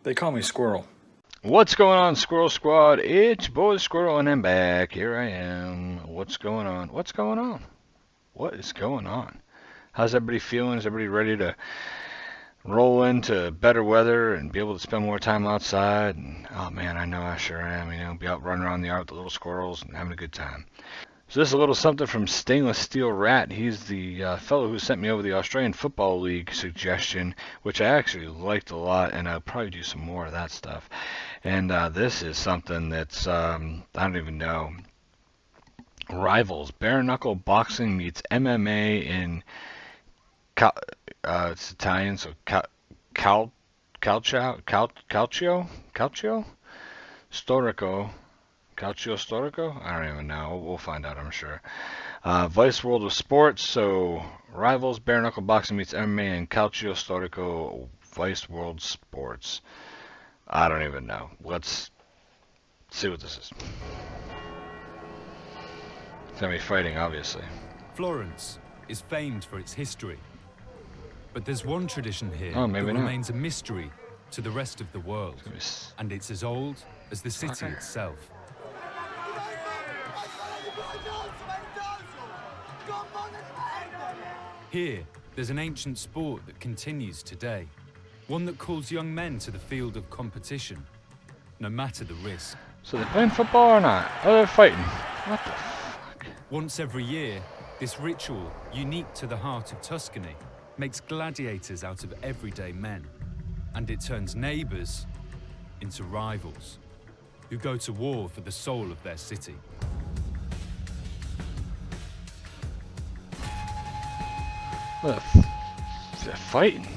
They call me Squirrel. What's going on, Squirrel Squad? It's boy Squirrel and I'm back. Here I am. What's going on? What's going on? What is going on? How's everybody feeling? Is everybody ready to roll into better weather and be able to spend more time outside? And, oh man, I know I sure am. Be out running around the yard with the little squirrels and having a good time. So this is a little something from Stainless Steel Rat. He's the fellow who sent me over the Australian Football League suggestion, which I actually liked a lot, and I'll probably do some more of that stuff. And this is something that's, I don't even know. Rivals. Bareknuckle boxing meets MMA in, it's Italian, so Calcio Storico. Calcio Storico? I don't even know. We'll find out, I'm sure. Vice World of Sports, so Rivals, Bareknuckle Boxing meets MMA, and Calcio Storico, Vice World Sports. I don't even know. Let's see what this is. It's gonna be fighting, obviously. Florence is famed for its history. But there's one tradition here that that remains a mystery to the rest of the world. And it's as old as the city itself. Here, there's an ancient sport that continues today. One that calls young men to the field of competition, no matter the risk. So they're playing football or not? Oh, they're fighting. What the fuck? Once every year, this ritual, unique to the heart of Tuscany, makes gladiators out of everyday men. And it turns neighbors into rivals, who go to war for the soul of their city. They're fighting.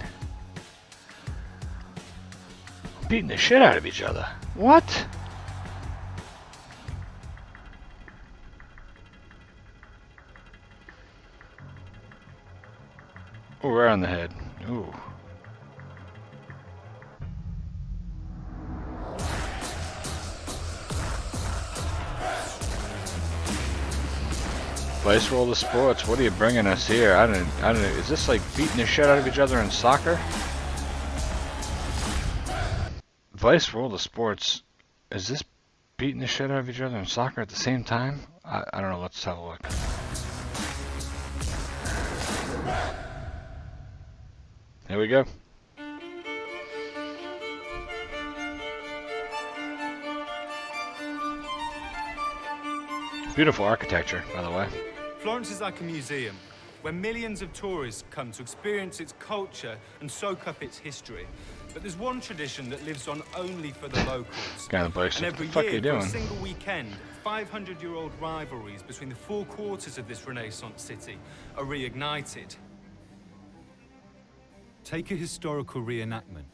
Beating the shit out of each other. What? Oh, right on the head. Ooh. Vice World of Sports, what are you bringing us here? I don't know. Is this like beating the shit out of each other in soccer? Vice World of Sports, is this beating the shit out of each other in soccer at the same time? I don't know. Let's have a look. There we go. Beautiful architecture, by the way. Florence is like a museum, where millions of tourists come to experience its culture and soak up its history. But there's one tradition that lives on only for the locals. Kind of place. And What the every fuck are you year, doing? for a single weekend, 500-year-old rivalries between the four quarters of this Renaissance city are reignited. Take a historical reenactment,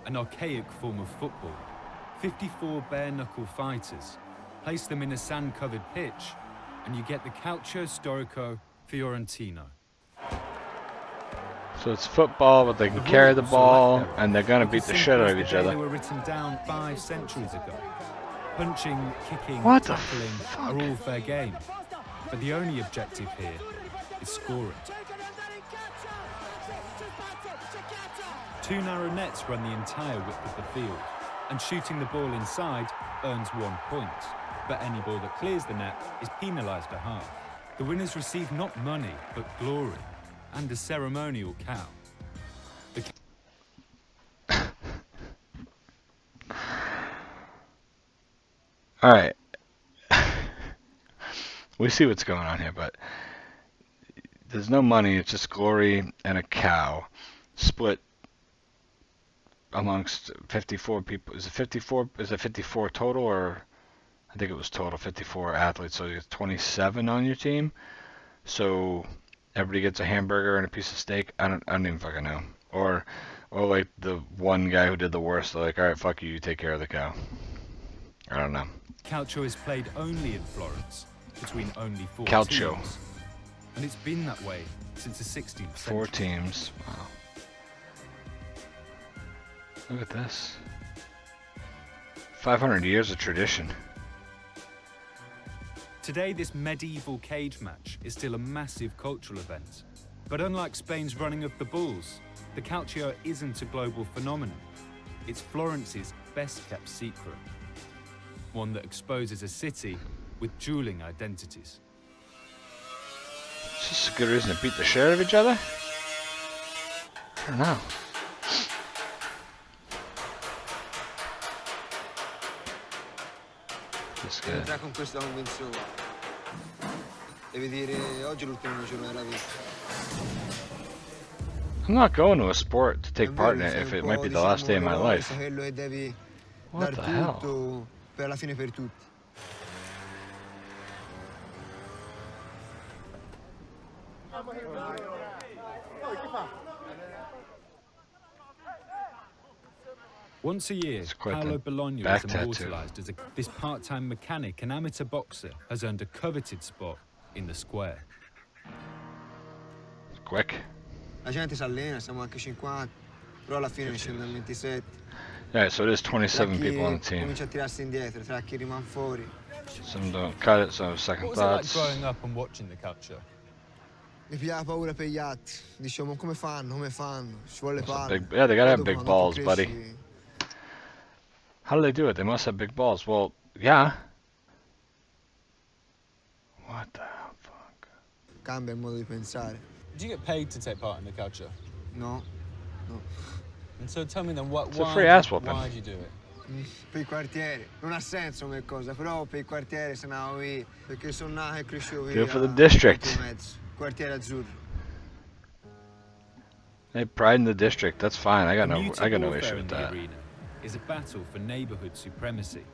an archaic form of football. 54 bare-knuckle fighters. Place them in a sand-covered pitch, and you get the Calcio Storico Fiorentino. So it's football, but they can carry the ball, and they're gonna beat the shit out of each They other. were written down 5 centuries ago. Punching, kicking, What the tackling fuck? are all fair game. But the only objective here is scoring. 2 narrow nets run the entire width of the field, and shooting the ball inside earns 1 point. But any ball that clears the net is penalised a half. The winners receive not money, but glory, and a ceremonial cow. Alright. We see what's going on here, but there's no money, it's just glory and a cow split amongst 54 people. Is it 54? Is it 54 total, or I think it was total 54 athletes, so you have 27 on your team. So everybody gets a hamburger and a piece of steak. I don't even fucking know. Or like the one guy who did the worst, they're like, all right, fuck you, you take care of the cow. I don't know. Calcio is played only in Florence, between only 4 Calcio. teams. And it's been that way since the 16th century. 4 teams. Wow. Look at this. 500 years of tradition. Today, this medieval cage match is still a massive cultural event. But unlike Spain's running of the bulls, the Calcio isn't a global phenomenon. It's Florence's best-kept secret. One that exposes a city with dueling identities. Is this a good reason to beat the shit out of each other? I don't know. This guy. Entra con questa convinzione. Devi dire oggi è l'ultimo giorno della vita. I'm not going to a sport to take part in it if it might be the last day of my life. What the hell? Per la fine per tutti. Once a year, Paolo Bologna is immortalised as this part-time mechanic and amateur boxer has earned a coveted spot in the square. It's quick. La gente si allena, siamo anche 50, però alla fine ne scendono 27. Yeah, so it is 27 people on the team. Comincia a tirarsi indietro, tra chi rimane fuori. Some don't cut it, some have second thoughts. What was it like growing up and watching the calcio? Mi pigliava paura per gli altri. Dicevo, come fanno, come fanno? Ci vuole palle. Yeah, they gotta have big balls, buddy. How do they do it? They must have big balls. Well, yeah. What the hell, fuck? Cambia il modo di pensare. Did you get paid to take part in the calcio? No, no. And so tell me then, It's a free ass whooping. why did you do it? Per il quartiere. Non ha senso come cosa, però per il quartiere se andavo via. Perché sono nato e crescevo via. Do it for the district. Quartiere azzurro. Hey, pride in the district. That's fine. I got no issue with The that. arena is a battle for neighbourhood supremacy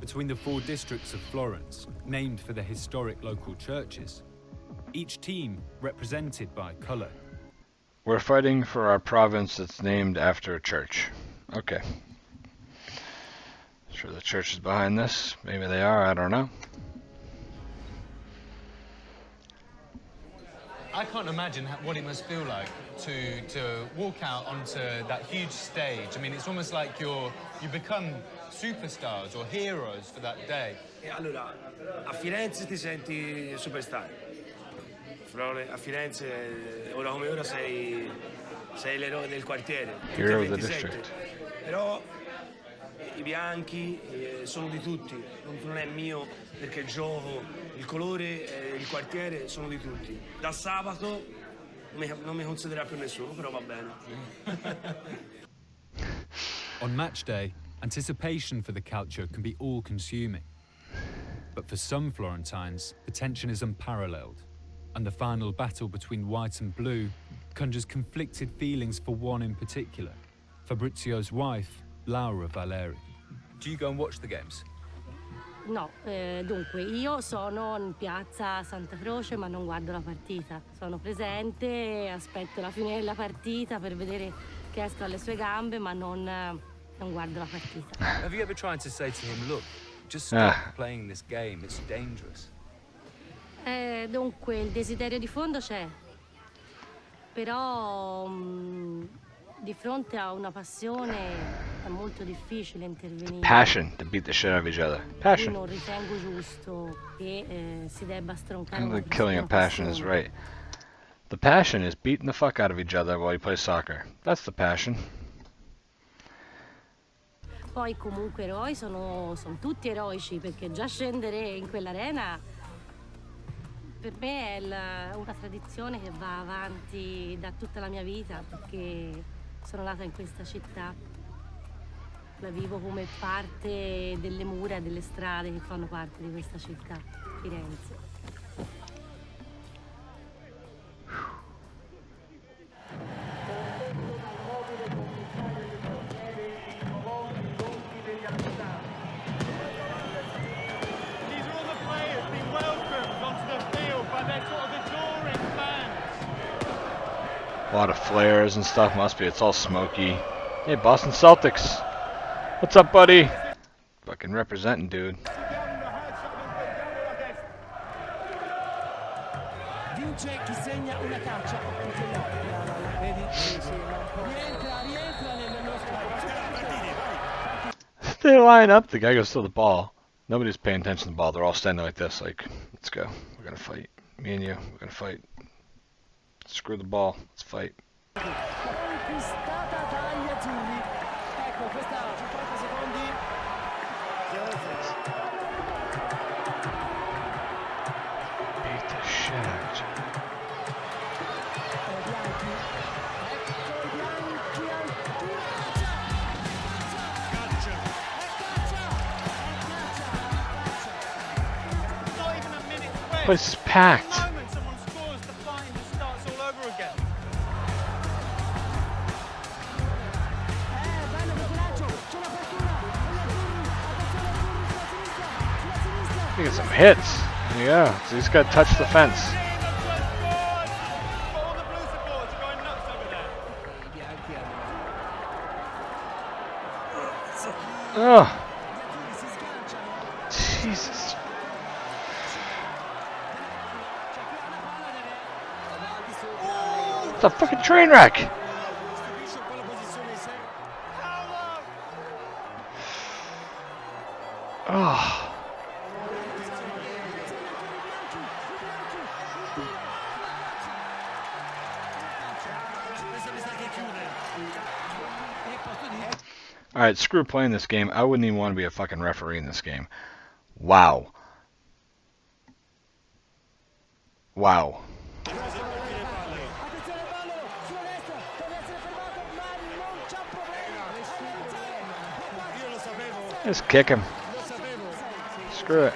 between the 4 districts of Florence, named for the historic local churches. Each team represented by colour. We're fighting for our province that's named after a church. Okay. Sure the church is behind this. Maybe they are, I don't know. I can't imagine what it must feel like to walk out onto that huge stage. I mean, it's almost like you become superstars or heroes for that day. Allora, a Firenze ti senti superstar. A Firenze, ora come ora, sei l'eroe del quartiere. Hero of the district. Però i bianchi sono di tutti, non è mio perché gioco, il colore, il quartiere sono di tutti. Da sabato non mi considera più nessuno, però va bene. On match day, anticipation for the calcio can be all-consuming. But for some Florentines, the tension is unparalleled, and the final battle between white and blue conjures conflicted feelings for one in particular, Fabrizio's wife, Laura Valeri. Do you go and watch the games? No, dunque io sono in piazza Santa Croce ma non guardo la partita. Sono presente, aspetto la fine della partita per vedere che esco alle sue gambe ma non guardo la partita. Have you ever tried to say to him, look, just stop playing this game, it's dangerous? Dunque il desiderio di fondo c'è, però di fronte a una passione è molto difficile intervenire. Passion to beat the shit out of each other. Passion. Non ritengo giusto che si debba stroncare And una the killing of passion is right. The passion is beating the fuck out of each other while you play soccer. That's the passion. Poi comunque eroi sono tutti eroici perché già scendere in quell'arena per me è una tradizione che va avanti da tutta la mia vita perché sono nata in questa città. La vivo come parte delle mura e delle strade che fanno parte di questa città, Firenze. A lot of flares and stuff. Must be. It's all smoky. Hey, Boston Celtics. What's up, buddy? Fucking representing, dude. They line up. The guy goes to the ball. Nobody's paying attention to the ball. They're all standing like this. Like, let's go. We're gonna fight. Me and you. We're gonna fight. Screw the ball. Let's fight. Beat the shit out of you. Place is packed. Someone scores, the fighting just starts all over again. You get some hits. There you go. So he's got to touch the fence. All the blue supporters are going nuts over there. Oh. Jesus. It's a fucking train wreck. Oh. Alright, screw playing this game. I wouldn't even want to be a fucking referee in this game. Wow. Wow. Just kick him. Screw it.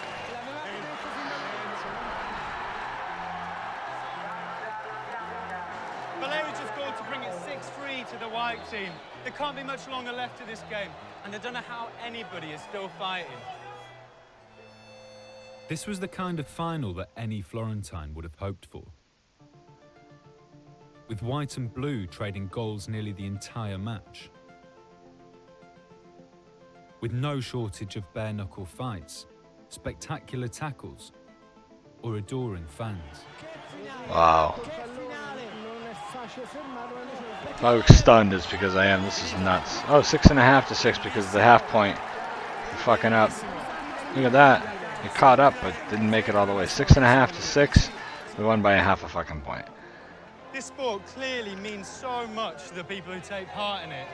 Valeri just scored to bring it 6-3 to the white team. There can't be much longer left to this game, and I don't know how anybody is still fighting. This was the kind of final that any Florentine would have hoped for. With white and blue trading goals nearly the entire match. With no shortage of bare-knuckle fights, spectacular tackles, or adoring fans. Wow. If I look stunned, it's because I am. This is nuts. Oh, 6.5 to 6 because of the half point. You're fucking up. Look at that. You caught up, but didn't make it all the way. 6.5 to 6. We won by a half a fucking point. This sport clearly means so much to the people who take part in it.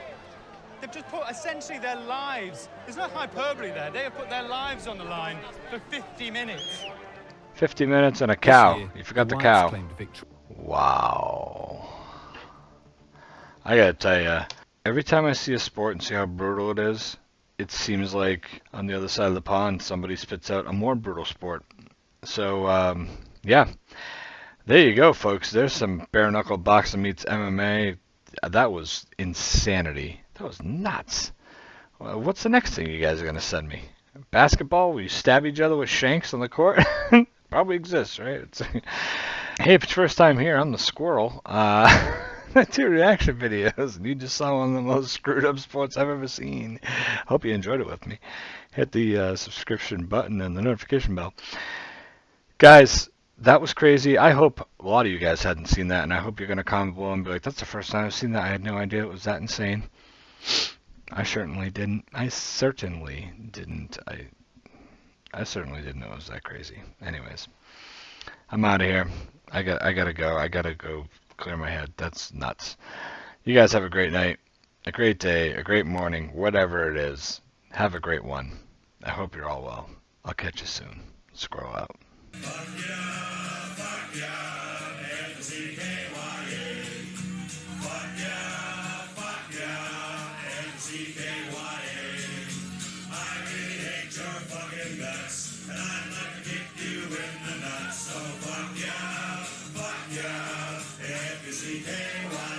They've just put essentially their lives, there's no hyperbole there, they have put their lives on the line for 50 minutes. 50 minutes and a cow. You forgot the cow. Claimed victory. Wow. I gotta tell you, every time I see a sport and see how brutal it is, it seems like on the other side of the pond somebody spits out a more brutal sport. So, yeah. There you go, folks. There's some bare knuckle boxing meets MMA. That was insanity. That was nuts. What's the next thing you guys are going to send me? Basketball? Will you stab each other with shanks on the court? Probably exists, right? Hey, if it's your first time here, I'm the Squirrel. I do reaction videos, and you just saw one of the most screwed up sports I've ever seen. Hope you enjoyed it with me. Hit the subscription button and the notification bell. Guys, that was crazy. I hope a lot of you guys hadn't seen that, and I hope you're going to comment below and be like, that's the first time I've seen that. I had no idea it was that insane. I certainly didn't. I certainly didn't know it was that crazy. Anyways, I'm out of here. I gotta go. I gotta go clear my head. That's nuts. You guys have a great night, a great day, a great morning, whatever it is. Have a great one. I hope you're all well. I'll catch you soon. Squirrel out. Fuck yeah, F-C-K-Y-A. Fuck yeah, F-C-K-Y-A. I really hate your fucking guts, and I'd like to kick you in the nuts. So fuck yeah, F-C-K-Y-A.